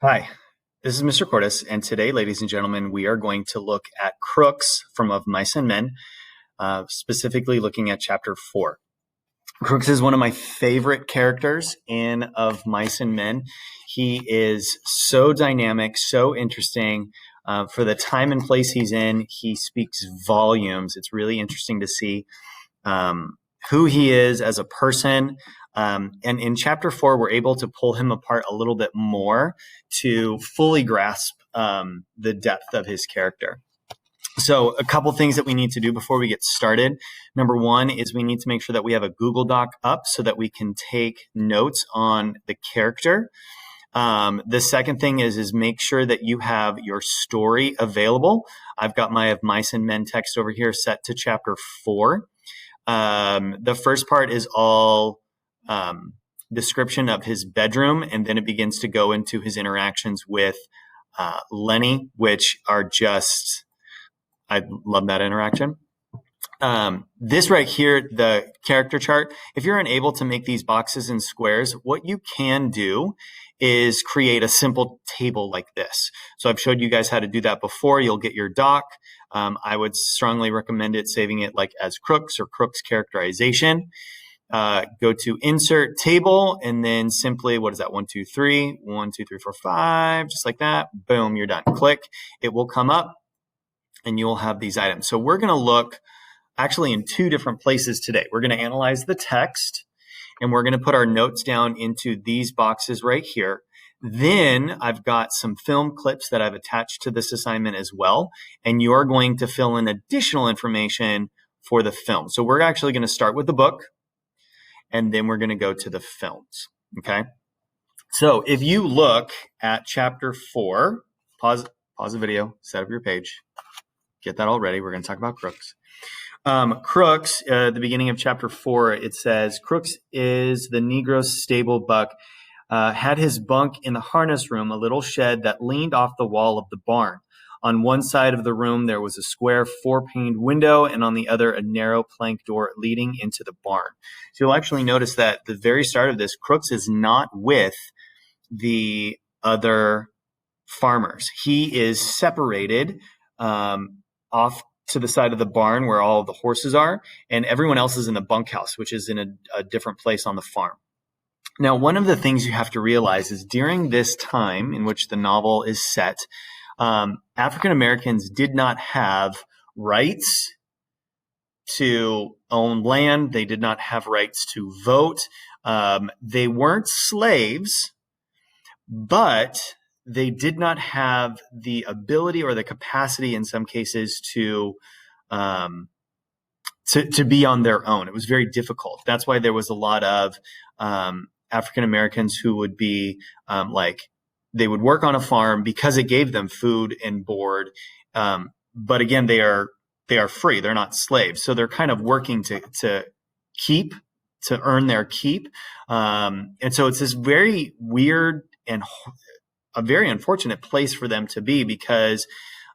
Hi, this is Mr. Cordes, and today, ladies and gentlemen, we are going to look at Crooks from Of Mice and Men, specifically looking at chapter 4. Crooks is one of my favorite characters in Of Mice and Men. He is so dynamic, so interesting. For the time and place he's in, he speaks volumes. It's really interesting to see who he is as a person. And in chapter 4, we're able to pull him apart a little bit more to fully grasp the depth of his character. So a couple things that we need to do before we get started. Number one is we need to make sure that we have a Google Doc up so that we can take notes on the character. The second thing is make sure that you have your story available. I've got my Of Mice and Men text over here set to chapter 4. The first part is all description of his bedroom, and then it begins to go into his interactions with Lenny, which are just, I love that interaction. This right here, the character chart, if you're unable to make these boxes and squares, what you can do is create a simple table like this. So I've showed you guys how to do that before. You'll get your doc. I would strongly recommend it, saving it like as Crooks or Crooks Characterization. Go to Insert Table, and then simply, what is that? 1, 2, 3, 1, 2, 3, 4, 5, just like that. Boom, you're done. Click. It will come up, and you'll have these items. So we're going to look actually in two different places today. We're going to analyze the text, and we're going to put our notes down into these boxes right here. Then I've got some film clips that I've attached to this assignment as well, and you're going to fill in additional information for the film. So we're actually going to start with the book, and then we're going to go to the films, okay? So if you look at chapter 4, pause the video, set up your page, get that all ready. We're going to talk about Crooks. Crooks, the beginning of chapter 4, it says, Crooks is the Negro stable buck, had his bunk in the harness room, a little shed that leaned off the wall of the barn. On one side of the room, there was a square 4-paned window, and on the other, a narrow plank door leading into the barn. So you'll actually notice that the very start of this, Crooks is not with the other farmers. He is separated off to the side of the barn where all of the horses are, and everyone else is in the bunkhouse, which is in a different place on the farm. Now, one of the things you have to realize is during this time in which the novel is set, African Americans did not have rights to own land. They did not have rights to vote. They weren't slaves, but they did not have the ability or the capacity in some cases to be on their own. It was very difficult. That's why there was a lot of African Americans who would be they would work on a farm because it gave them food and board. But again, they are free. They're not slaves. So they're kind of working to earn their keep. And so it's this very weird and a very unfortunate place for them to be because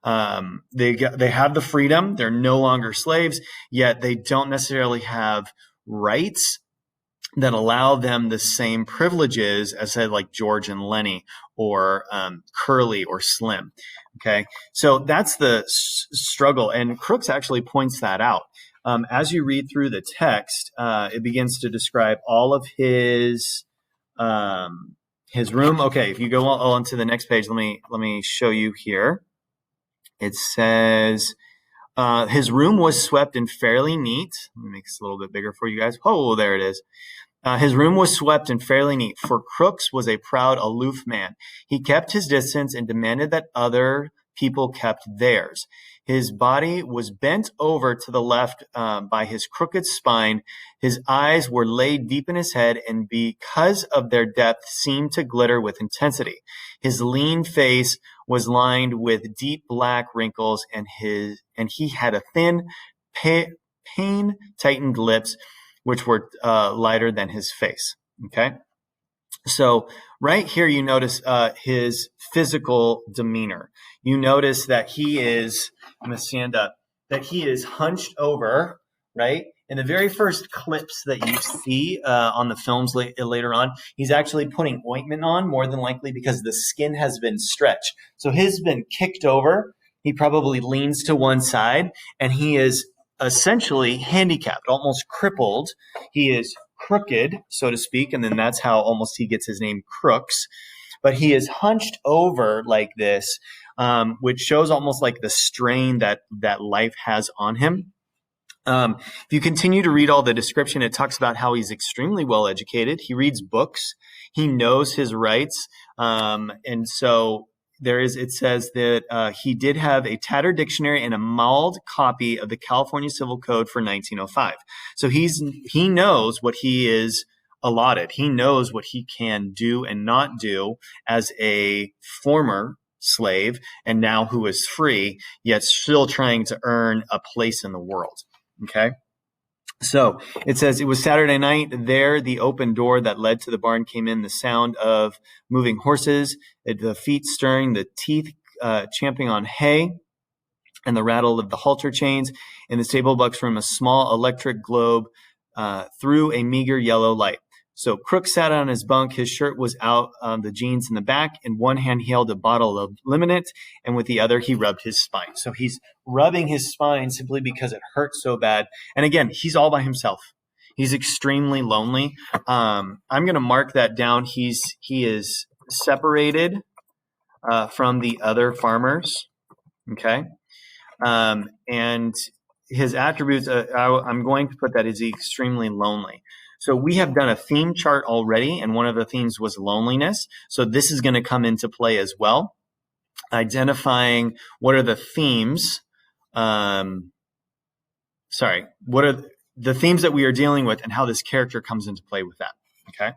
they have the freedom. They're no longer slaves, yet they don't necessarily have rights that allow them the same privileges as, say, like George and Lenny or Curly or Slim. Okay, so that's the struggle, and Crooks actually points that out. As you read through the text, it begins to describe all of his room. Okay, if you go on to the next page, let me show you here. It says his room was swept and fairly neat. Let me make this a little bit bigger for you guys. Oh, there it is. His room was swept and fairly neat, for Crooks was a proud, aloof man. He kept his distance and demanded that other people kept theirs. His body was bent over to the left by his crooked spine. His eyes were laid deep in his head, and because of their depth, seemed to glitter with intensity. His lean face was lined with deep black wrinkles, and he had a thin, pain-tightened lips, which were lighter than his face. Okay, so right here you notice his physical demeanor. You notice that he is, I'm going to stand up, that he is hunched over, right? in the very first clips that you see on the films later on, he's actually putting ointment on, more than likely because the skin has been stretched. So his been kicked over. He probably leans to one side, and he is essentially handicapped, almost crippled. He is crooked, so to speak, and then that's how almost he gets his name Crooks. But he is hunched over like this, which shows almost like the strain that life has on him. If you continue to read all the description, it talks about how he's extremely well educated. He reads books. He knows his rights. And so it says that he did have a tattered dictionary and a mauled copy of the California Civil Code for 1905. So he knows what he is allotted. He knows what he can do and not do as a former slave, and now who is free, yet still trying to earn a place in the world. Okay. So it says, it was Saturday night. There, the open door that led to the barn came in, the sound of moving horses, the feet stirring, the teeth champing on hay, and the rattle of the halter chains. In the stable box room, a small electric globe threw a meager yellow light. So Crooks sat on his bunk. His shirt was out, the jeans in the back. In one hand, he held a bottle of liniment, and with the other, he rubbed his spine. So he's rubbing his spine simply because it hurts so bad. And again, he's all by himself. He's extremely lonely. I'm going to mark that down. He is separated from the other farmers. Okay. And his attributes, I'm going to put that as extremely lonely. So we have done a theme chart already, and one of the themes was loneliness. So this is going to come into play as well. Identifying what are the themes. What are the themes that we are dealing with and how this character comes into play with that. Okay.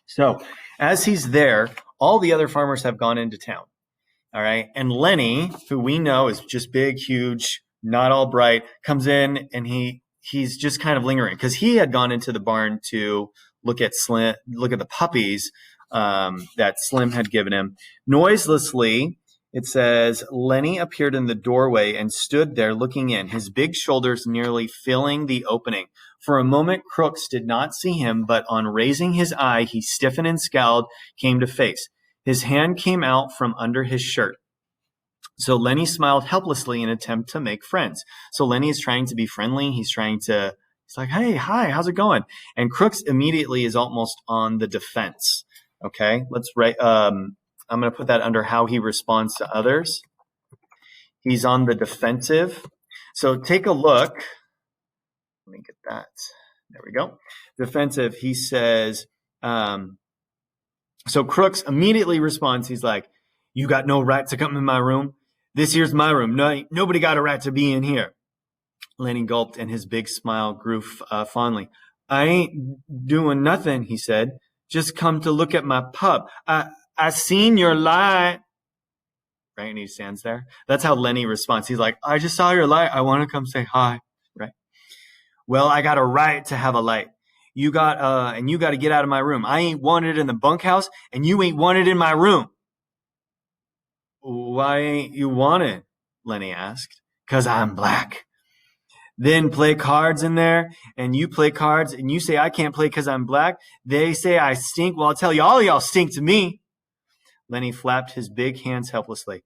So as he's there, all the other farmers have gone into town. All right. And Lenny, who we know is just big, huge, not all bright, comes in, and he's just kind of lingering because he had gone into the barn to look at the puppies that Slim had given him. Noiselessly, it says, Lenny appeared in the doorway and stood there looking in, his big shoulders nearly filling the opening. For a moment, Crooks did not see him, but on raising his eye, he stiffened and scowled, came to face. His hand came out from under his shirt. So Lenny smiled helplessly in an attempt to make friends. So Lenny is trying to be friendly. He's like, hey, hi, how's it going? And Crooks immediately is almost on the defense. Okay, let's write. I'm going to put that under how he responds to others. He's on the defensive. So take a look. Let me get that. There we go. Defensive. He says, so Crooks immediately responds. He's like, you got no right to come in my room. This here's my room. Nobody got a right to be in here. Lenny gulped, and his big smile grew fondly. I ain't doing nothing, he said. Just come to look at my pup. I seen your light. Right? And he stands there. That's how Lenny responds. He's like, I just saw your light. I want to come say hi. Right? Well, I got a right to have a light. You got to get out of my room. I ain't wanted in the bunkhouse, and you ain't wanted in my room. Why ain't you wanted? Lenny asked. 'Cause I'm black. Then play cards in there, and you play cards, and you say I can't play 'cause I'm black. They say I stink. Well, I'll tell you, all of y'all stink to me. Lenny flapped his big hands helplessly.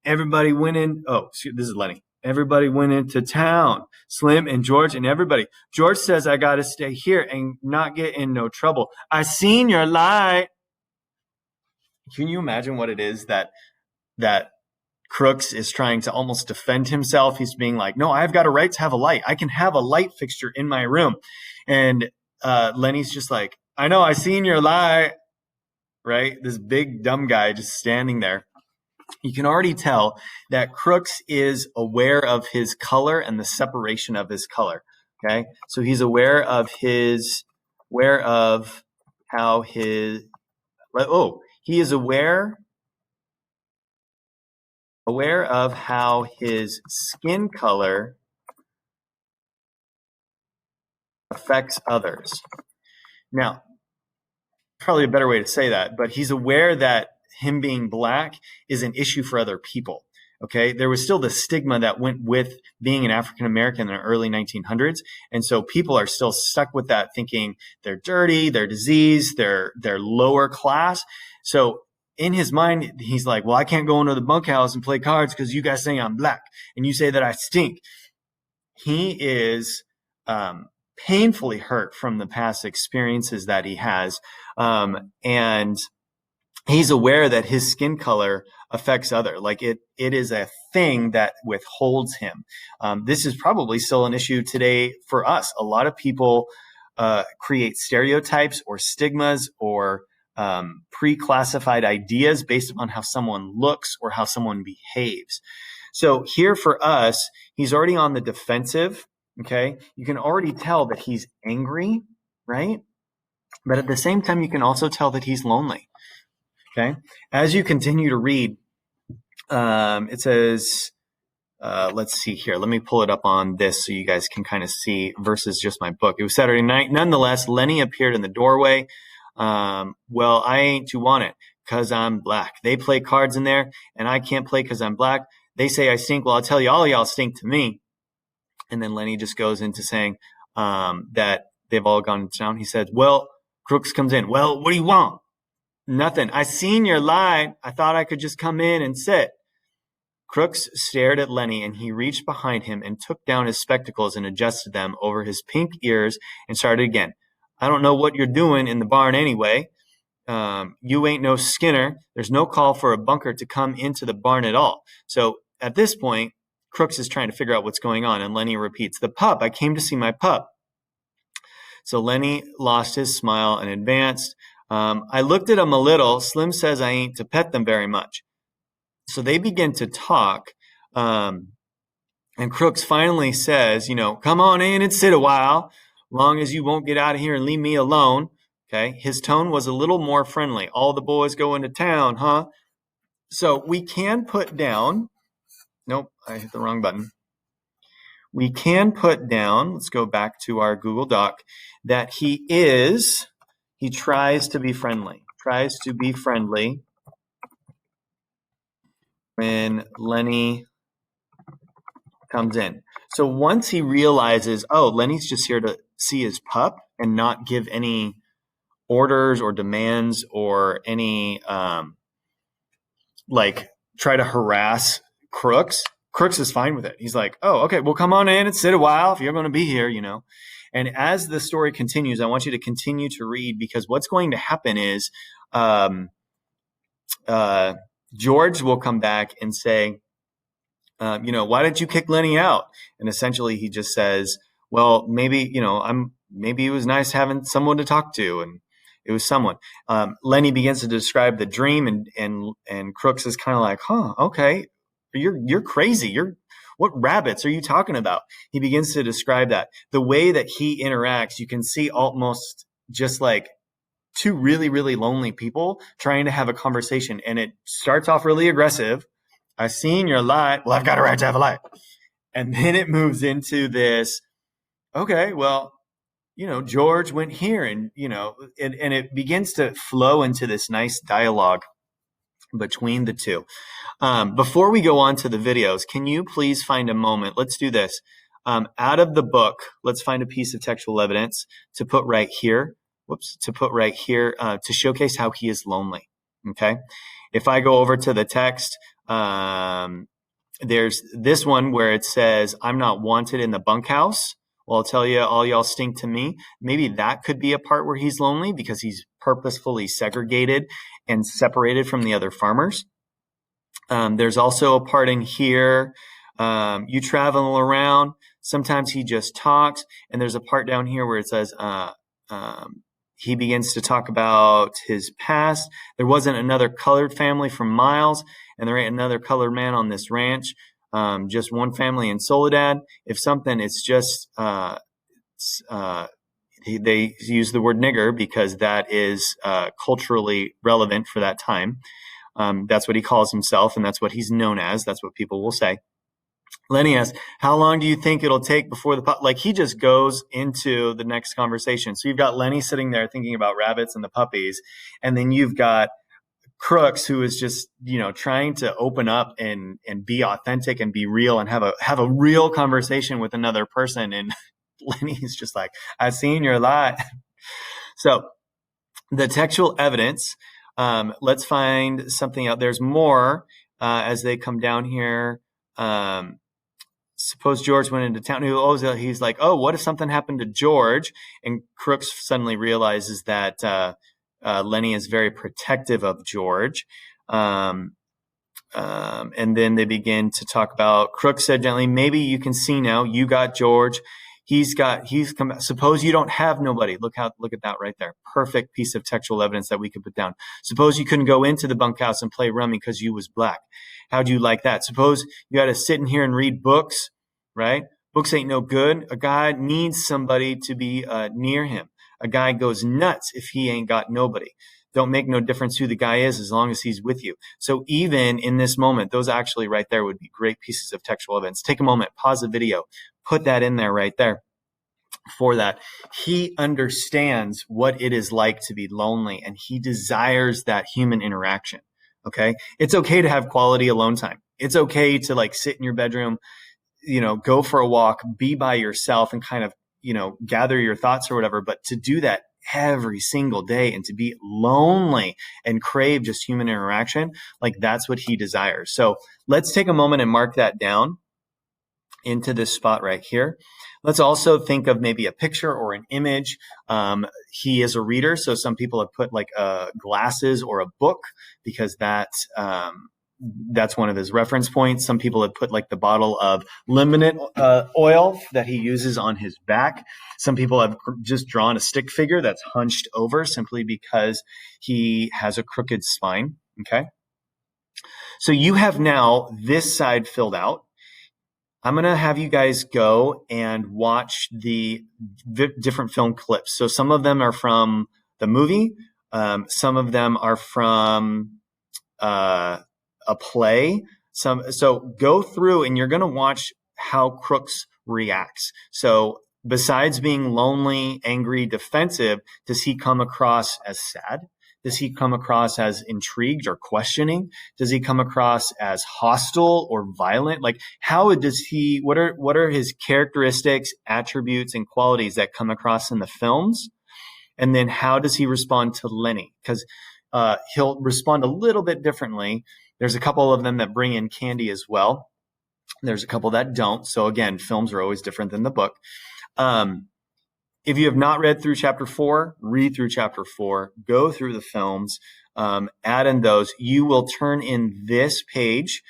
Everybody went in. Oh, this is Lenny. Everybody went into town. Slim and George and everybody. George says I got to stay here and not get in no trouble. I seen your light. Can you imagine what it is that Crooks is trying to almost defend himself? He's being like, no, I've got a right to have a light. I can have a light fixture in my room. And Lenny's just like, I know, I seen your light. Right? This big dumb guy just standing there. You can already tell that Crooks is aware of his color and the separation of his color. Okay? So he's aware of he is aware of how his skin color affects others. Now, probably a better way to say that, but he's aware that him being black is an issue for other people. Okay. There was still the stigma that went with being an African American in the early 1900s. And so people are still stuck with that, thinking they're dirty, they're diseased, they're lower class. So in his mind, he's like, well, I can't go into the bunkhouse and play cards because you guys say I'm black and you say that I stink. He is painfully hurt from the past experiences that he has. And he's aware that his skin color affects other. Like it is a thing that withholds him. This is probably still an issue today for us. A lot of people create stereotypes or stigmas or pre-classified ideas based upon how someone looks or how someone behaves. So here for us, he's already on the defensive. Okay. You can already tell that he's angry, right? But at the same time, you can also tell that he's lonely. Okay. As you continue to read, it says, let's see here. Let me pull it up on this so you guys can kind of see versus just my book. It was Saturday night. Nonetheless, Lenny appeared in the doorway. Well, I ain't too want it because I'm black. They play cards in there and I can't play because I'm black. They say I stink. Well, I'll tell you, all of y'all stink to me. And then Lenny just goes into saying that they've all gone to town. He said, well, Crooks comes in. Well, what do you want? Nothing. I seen your line. I thought I could just come in and sit. Crooks stared at Lenny and he reached behind him and took down his spectacles and adjusted them over his pink ears and started again. I don't know what you're doing in the barn anyway. You ain't no Skinner. There's no call for a bunker to come into the barn at all. So at this point, Crooks is trying to figure out what's going on. And Lenny repeats, the pup. I came to see my pup. So Lenny lost his smile and advanced. I looked at him a little. Slim says I ain't to pet them very much. So they begin to talk. And Crooks finally says, come on in and sit a while, long as you won't get out of here and leave me alone. Okay. His tone was a little more friendly. All the boys go into town, huh? So we can put down, nope, I hit the wrong button. We can put down, let's go back to our Google Doc, that he tries to be friendly, when Lenny comes in. So once he realizes, oh, Lenny's just here to see his pup and not give any orders or demands or any try to harass Crooks. Crooks is fine with it. He's like, oh, okay, well, come on in and sit a while if you're going to be here, And as the story continues, I want you to continue to read because what's going to happen is George will come back and say, why didn't you kick Lenny out? And essentially he just says, well, maybe it was nice having someone to talk to. And it was someone. Lenny begins to describe the dream and Crooks is kind of like, huh, okay, you're crazy. What rabbits are you talking about? He begins to describe that. The way that he interacts, you can see almost just like two really, really lonely people trying to have a conversation. And it starts off really aggressive. I seen your light. Well, I've got a right to have a light. And then it moves into this, okay, well, George went here and it begins to flow into this nice dialogue between the two. Before we go on to the videos, can you please find a moment? Let's do this. Out of the book, let's find a piece of textual evidence to put right here. To showcase how he is lonely. Okay. If I go over to the text, there's this one where it says, I'm not wanted in the bunkhouse. Well, I'll tell you, all y'all stink to me. Maybe that could be a part where he's lonely because he's purposefully segregated and separated from the other farmers. There's also a part in here, you travel around. Sometimes he just talks. And there's a part down here where it says, he begins to talk about his past. There wasn't another colored family for miles, and there ain't another colored man on this ranch. Just one family in Soledad. If something, it's just they use the word nigger because that is culturally relevant for that time. That's what he calls himself, and that's what he's known as. That's what people will say. Lenny asks, how long do you think it'll take before he just goes into the next conversation. So you've got Lenny sitting there thinking about rabbits and the puppies. And then you've got Crooks, who is just, trying to open up and be authentic and be real and have a real conversation with another person. And Lenny's just like, I've seen your lie. So the textual evidence, let's find something out. There's more as they come down here. Suppose George went into town. He's like, oh, what if something happened to George? And Crooks suddenly realizes that Lenny is very protective of George. And then they begin to talk about, Crooks said gently, maybe you can see now, you got George. He's come. Suppose you don't have nobody. Look at that right there. Perfect piece of textual evidence that we could put down. Suppose you couldn't go into the bunkhouse and play rummy because you was black. How'd you like that? Suppose you had to sit in here and read books, right? Books ain't no good. A guy needs somebody to be near him. A guy goes nuts if he ain't got nobody. Don't make no difference who the guy is as long as he's with you. So even in this moment, those actually right there would be great pieces of textual evidence. Take a moment, pause the video, put that in there right there for that. He understands what it is like to be lonely, and he desires that human interaction. Okay. It's okay to have quality alone time. It's okay to like sit in your bedroom, go for a walk, be by yourself and kind of, gather your thoughts or whatever. But to do that every single day and to be lonely and crave just human interaction, like that's what he desires. So let's take a moment and mark that down into this spot right here. Let's also think of maybe a picture or an image. He is a reader, so some people have put like glasses or a book because that's one of his reference points. Some people have put like the bottle of liniment oil that he uses on his back. Some people have just drawn a stick figure that's hunched over simply because he has a crooked spine. Okay. So you have now this side filled out. I'm going to have you guys go and watch the different film clips. So some of them are from the movie. Some of them are from a play. So go through and you're going to watch how Crooks reacts. So besides being lonely, angry, defensive, does he come across as sad? Does he come across as intrigued or questioning? Does he come across as hostile or violent? Like what are his characteristics, attributes, and qualities that come across in the films? And then how does he respond to Lenny? Because he'll respond a little bit differently. There's a couple of them that bring in candy as well. There's a couple that don't. So again, films are always different than the book. If you have not read through chapter 4, read through chapter 4, go through the films, add in those. You will turn in this page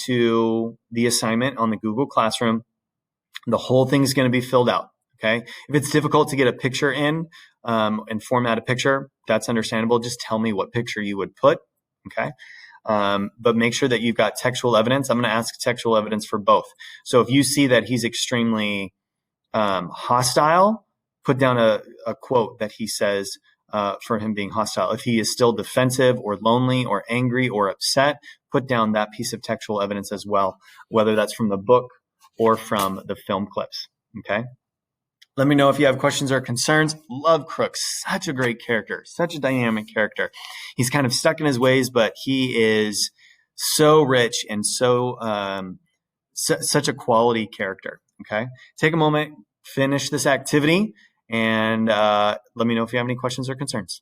to the assignment on the Google Classroom. The whole thing is going to be filled out. Okay. If it's difficult to get a picture in and format a picture, that's understandable. Just tell me what picture you would put. Okay. But make sure that you've got textual evidence. I'm going to ask textual evidence for both. So if you see that he's extremely hostile, put down a quote that he says for him being hostile. If he is still defensive or lonely or angry or upset, put down that piece of textual evidence as well, whether that's from the book or from the film clips. Okay. Let me know if you have questions or concerns. Love Crooks. Such a great character, such a dynamic character. He's kind of stuck in his ways, but he is so rich and such a quality character. Okay. Take a moment, finish this activity, and let me know if you have any questions or concerns.